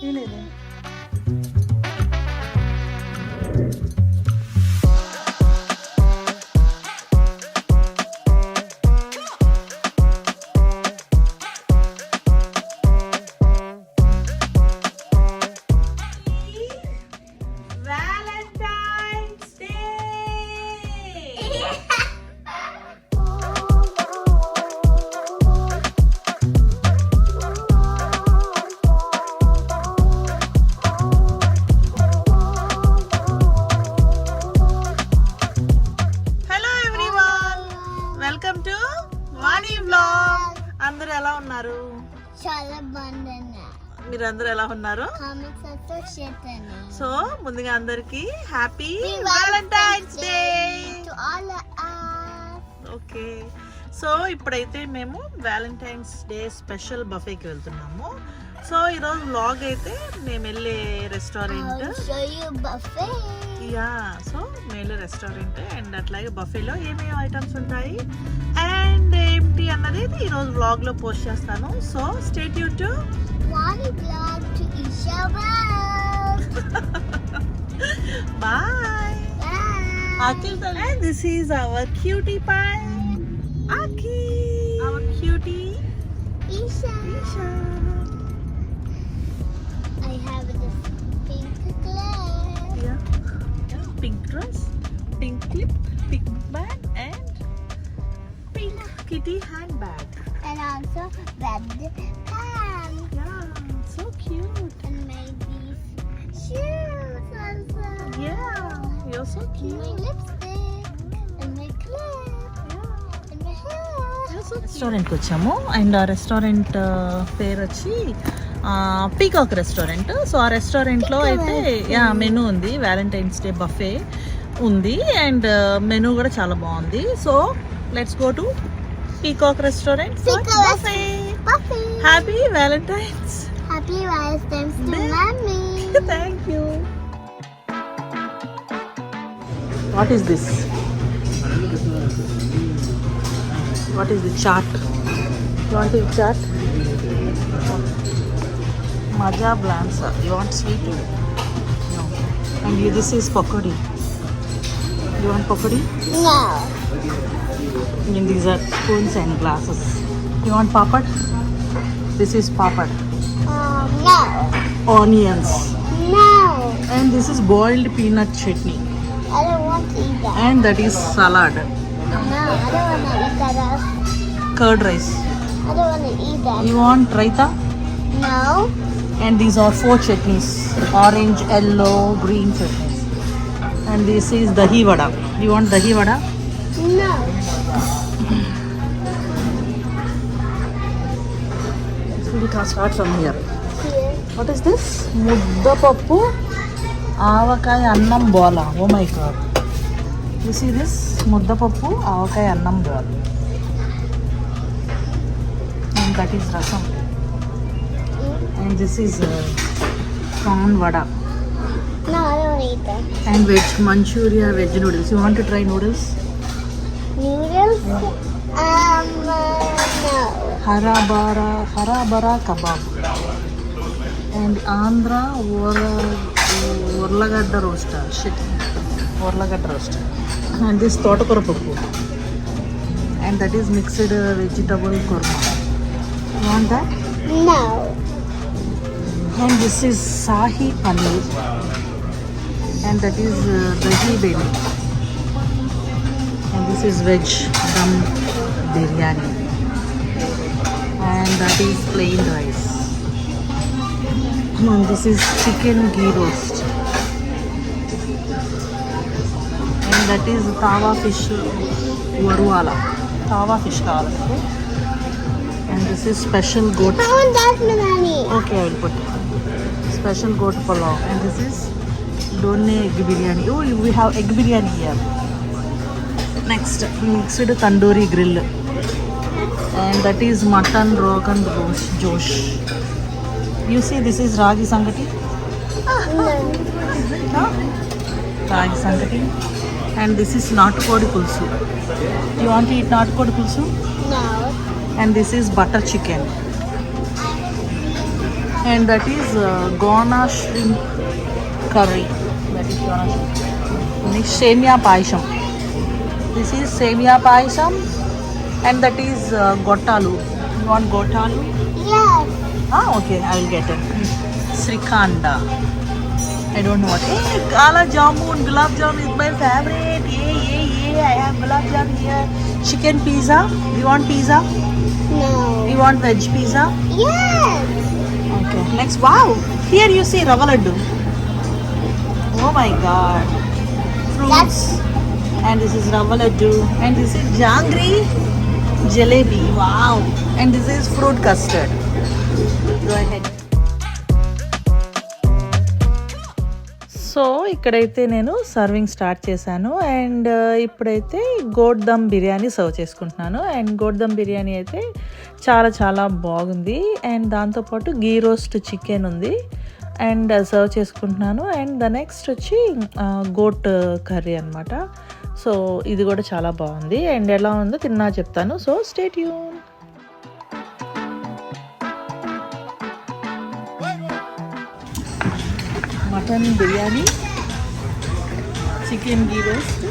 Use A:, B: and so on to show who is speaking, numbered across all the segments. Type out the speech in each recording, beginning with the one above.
A: ఏనేది అందరూ ఎలా ఉన్నారు?
B: చాలా బాగుందన్న.
A: మీరందరూ ఎలా ఉన్నారు? సో ముందుగా అందరికి happy Valentine's day. Okay, so ఇప్పుడైతే మేము వ్యాలంటైన్స్ డే స్పెషల్ బఫేకి వెళ్తున్నాము. సో ఈరోజు వ్లాగ్ అయితే మేము వెళ్ళే రెస్టారెంట్, యా సో మేము వెళ్ళే రెస్టారెంట్ అండ్ అట్లాగే బఫేలో ఏమేమి ఐటమ్స్ ఉంటాయి అండ్ ఏంటి అన్నది ఈరోజు వ్లాగ్ లో పోస్ట్ చేస్తాను. So stay tune to bye. And this is our cutie pie, Aki, our cutie
B: Isha.
A: Isha.
B: I have this pink clip.
A: Yeah, pink dress, pink clip, pink bag and pink kitty handbag.
B: And also red pants.
A: Yeah, so cute.
B: And maybe shoes also.
A: Yeah, you're so
B: And
A: cute.
B: my lipstick. And my clip.
A: Yeah,
B: And my hair.
A: you're so cute. రెస్టారెంట్కి వచ్చాము and ఆ restaurant పేరు వచ్చి peacock restaurant. So ఆ రెస్టారెంట్లో అయితే yeah menu ఉంది, Valentine's day buffet ఉంది అండ్ మెనూ కూడా చాలా బాగుంది. So let's go to peacock restaurant buffet.
B: Buffy.
A: Happy Valentine's.
B: Happy Valentine's to
A: Day.
B: Mommy.
A: Thank you. What is this? What is the chaat? You want to eat chaat? Maja Blanza. You want sweet? No. And you, this is pakodi. You want pakodi?
B: No.
A: And these are spoons and glasses. You want papad? This is papad.
B: No.
A: Onions.
B: No.
A: And this is boiled peanut chutney.
B: I don't want to eat that.
A: And that is salad.
B: No, I don't want to eat that.
A: Curd rice.
B: I don't want to eat that.
A: You want raita?
B: No.
A: And these are 4 chutneys. Orange, yellow, green chutneys. And this is dahi vada. You want dahi vada?
B: No.
A: We can start from here.
B: Here.
A: What is this? Mudda pappu avakaya annam bola. Oh my god. You see this? Mudda pappu avakaya annam bola. And that is rasam. And this is prawn vada.
B: No, I don't want to eat that.
A: And veg manchuria, veg noodles. You want to try noodles?
B: Noodles? No.
A: Harabara kebab. And Andhra Orlagadda roaster. Shit. Orlagadda roaster. And this totokura pappu. And that is mixed vegetable korma. You want that?
B: No.
A: And this is Sahi Paneer. And that is Dahi Beni. And this is veg dum biryani. And that is plain rice. And this is chicken ghee roast. And that is tawa fish varuala. Tawa fish kavalante. And this is special goat.
B: I want that biryani.
A: Okay, I will put special goat pulao. And this is donne egg biryani. Oh, we have egg biryani here. Next, mixed tandoori grill. And that is mutton rogan josh. You see, this is ragi sangati.
B: No.
A: Ragi sangati. And this is natukodi pulsu. You want to eat natukodi pulsu?
B: No.
A: And this is butter chicken. and that is Gona shrimp curry. That is Gona shrimp. Next, Semia Paisam. This is Semia Paisam, and that is Gottalu. You want Gottalu?
B: Yes.
A: Ah, okay, I will get it. Srikanda. I don't know what. Hey, Kala Jamun, Gulab Jamun is my favorite. Yeah, I have Gulab Jamun here. Chicken pizza. You want pizza?
B: No.
A: You want veg pizza?
B: Yes.
A: Okay. Next, wow. Here you see Rava Laddu. Oh my God. Fruits. And this is Rava Laddu. And this is Jangri Jalebi. Wow. And this is fruit custard. Go ahead. So ఇక్కడైతే నేను serving start చేశాను and ఇప్పుడైతే goat dum biryani serve చేసుకుంటున్నాను and goat dum biryani అయితే చాలా చాలా బాగుంది and దాంతోపాటు గీ రోస్ట్ చికెన్ ఉంది అండ్ సర్వ్ చేసుకుంటున్నాను అండ్ ద నెక్స్ట్ వచ్చి గోట్ కర్రీ అనమాట. సో ఇది కూడా చాలా బాగుంది అండ్ ఎలా ఉందో తిన్నా చెప్తాను. So stay tune. Mutton biryani, chicken ghee roast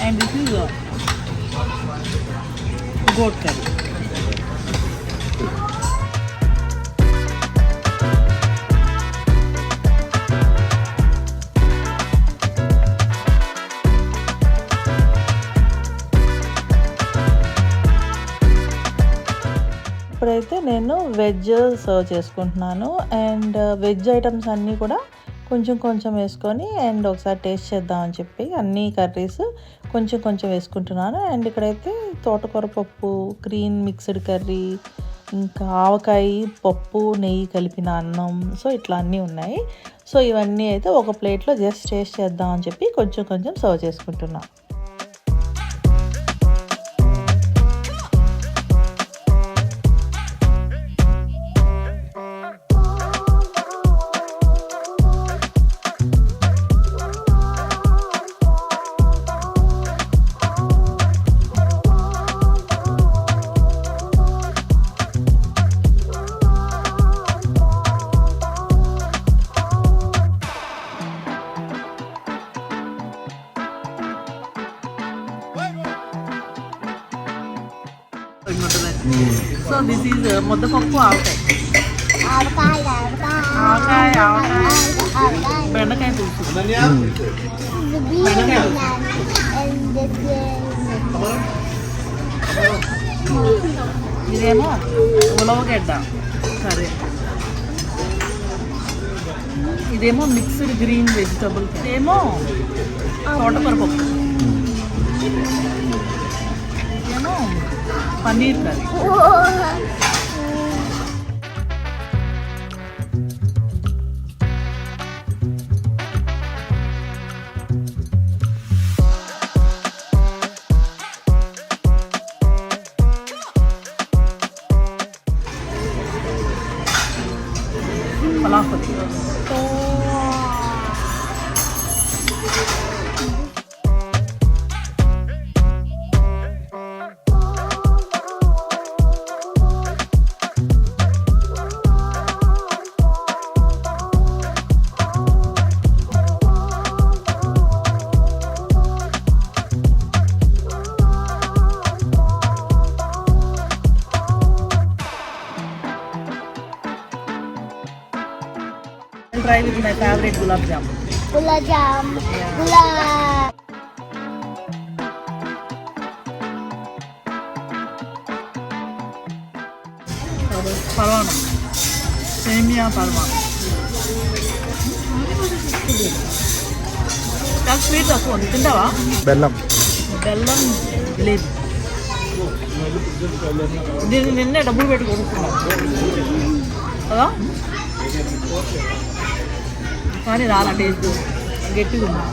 A: and this is goat curry. ఇప్పుడైతే నేను వెజ్ సర్వ్ చేసుకుంటున్నాను అండ్ వెజ్ ఐటమ్స్ అన్నీ కూడా కొంచెం కొంచెం వేసుకొని అండ్ ఒకసారి టేస్ట్ చేద్దామని చెప్పి అన్ని కర్రీస్ కొంచెం కొంచెం వేసుకుంటున్నాను. అండ్ ఇక్కడైతే తోటకూర పప్పు, గ్రీన్ మిక్స్డ్ కర్రీ, ఇంకా ఆవకాయ పప్పు, నెయ్యి కలిపిన అన్నం, సో ఇట్లా అన్నీ ఉన్నాయి. సో ఇవన్నీ అయితే ఒక ప్లేట్లో జస్ట్ టేస్ట్ చేద్దామని చెప్పి కొంచెం కొంచెం సర్వ్ చేసుకుంటున్నాను. సో దిస్ ఈజ్ ముద్దపప్పు, ఆవకాయ, బెండకాయ పులుసు, ఇదేమో ఉలవగడ్డ కర్రీ, ఇదేమో మిక్స్డ్ గ్రీన్ వెజిటబుల్, ఇదేమో తోటకూర పప్పు, ఇదేమో paneer curry. Falafel. Try with my favorite gulab jamun.
B: Gulab jamun. Gulab.
A: Parwana. Semia parwana. That's sweet too. Tindava?
C: బెల్లం
A: బెల్లం జిలేబీ. దీన్ని నిన్నే డబ్బులు పెట్టి కొనుక్కున్నాం కదా, కానీ రాలా టేస్ట్, గట్టిగా ఉంది.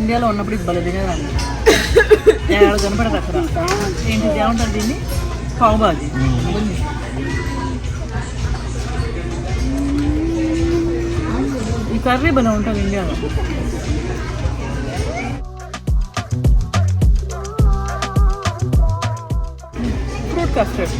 A: ఇండియాలో ఉన్నప్పుడు ఇది భలే తినేదాన్ని. కనపడదు అక్కడ. ఏంటి ఏమంటారు దీన్ని? పావుబాజీ. ఈ కర్రీ భలే ఉంటుంది ఇండియాలో. Fruit custard.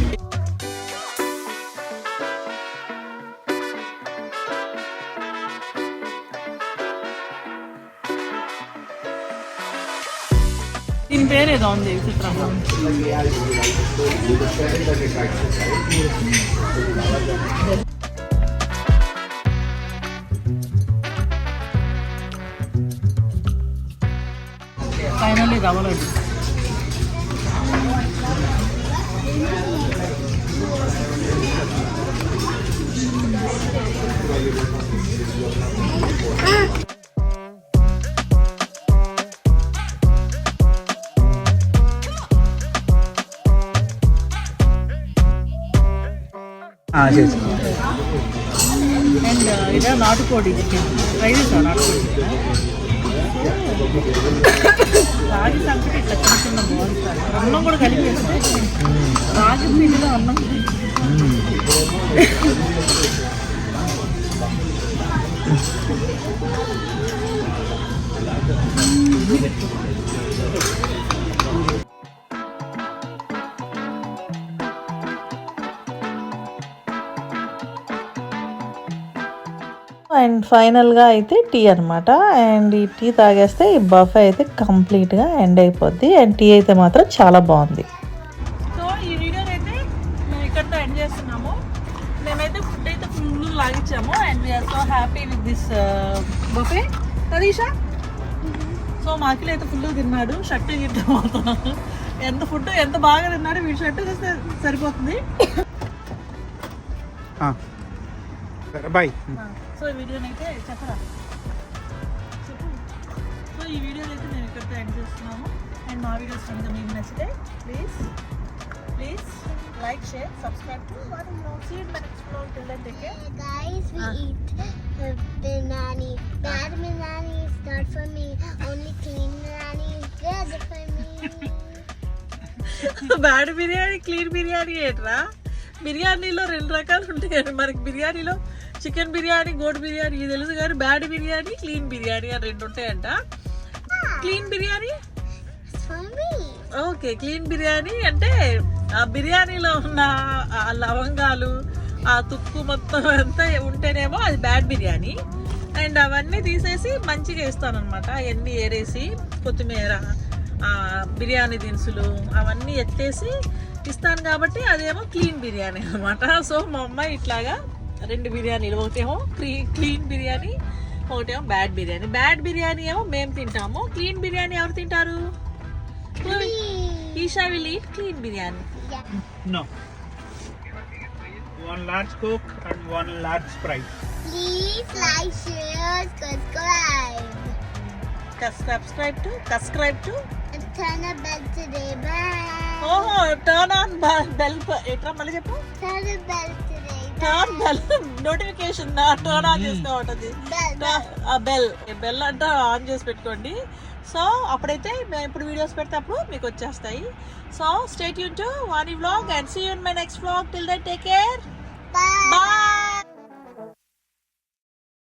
A: దీని పేరు ఏదో ఉంది విచిత్రంగా. ఫైనల్లీ రవ్వ లడ్డు. అండ్ ఇదే నాటుకోడి చికెన్. ట్రై చేసా నాటుకోడి చికెన్. రాగి సంకటి ఇట్లా చిన్న చిన్న బాగుంటుంది. అన్నం కూడా కలిపేస్తే రాగి పిండిలో అన్నం. అండ్ ఫైనల్గా అయితే టీ అనమాట. అండ్ ఈ టీ తాగేస్తే ఈ బఫే అయితే కంప్లీట్గా ఎండ్ అయిపోద్ది. అండ్ టీ అయితే మాత్రం చాలా బాగుంది. సో ఈ వీడియోని అయితే మేము ఇక్కడితో ఎండ్ చేస్తున్నాము. మేమైతే ఫుడ్ అయితే ఫుల్ లాగించాము. And we're so happy with this buffet. కదీషా? సో మాకిల్ అయితే ఫుల్ తిన్నాడు. షర్ట్ గిట్ట పోతున్నాడు. ఎంత ఫుడ్ ఎంత బాగా తిన్నాడు. వీడి షర్ట్ చూస్తే సరిపోతుంది.
C: బాయ్.
A: సో ఈ వీడియోని అయితే చెప్పరా చెప్పు. సో ఈ వీడియోని అయితే మేము ఇక్కడితో ఎండ్ చేస్తున్నాము. అండ్ మా వీడియోస్ కనుక మీకు నచ్చితే please like, share, subscribe to What is Vlog. See you in my next vlog. Till then, take care.
B: Guys, we eat biryani. Bad biryani is not for me. Only clean biryani is good for me.
A: Bad biryani, clean biryani ఏంట్రా? బిర్యానీలో 2 రకాలు ఉంటాయి. మనకి బిర్యానీలో chicken biryani, gourd biryani ఇది తెలుసు, కానీ bad biryani, clean biryani అని 2 ఉంటాయంట. Clean biryani okay. Clean biryani అంటే ఆ బిర్యానీలో ఉన్న ఆ లవంగాలు, ఆ తుక్కు మొత్తం అంతా ఉంటేనేమో అది బ్యాడ్ బిర్యానీ. అండ్ అవన్నీ తీసేసి మంచిగా ఇస్తానమాట. అవన్నీ ఏరేసి కొత్తిమీర, బిర్యానీ దినుసులు అవన్నీ ఎత్తేసి ఇస్తాను కాబట్టి అదేమో క్లీన్ బిర్యానీ అనమాట. సో మా అమ్మాయి ఇట్లాగా 2 బిర్యానీలు, ఒకటేమో క్లీన్ బిర్యానీ, ఒకటేమో బ్యాడ్ బిర్యానీ. బ్యాడ్ బిర్యానీ ఏమో మేము తింటాము, క్లీన్ బిర్యానీ ఎవరు తింటారు? Isha will eat clean biryani.
C: No. 1 large Coke and 1 large Sprite.
B: Please like, share, subscribe.
A: Subscribe to
B: And turn the bell today. Bye.
A: ఓహో టర్న్ ఆన్ బెల్. ఎట్లా మళ్ళీ చెప్పు.
B: Turn the bell today.
A: Turn bell notification turn on చేసుకోవటది. Bell అంటే on చేసి పెట్టుకోండి. So అప్పుడైతే మేము ఇప్పుడు వీడియోస్ పెడితే అప్పుడు మీకు వచ్చేస్తాయి. So stay tune to Vani vlog and see you in my next vlog. Till then take care.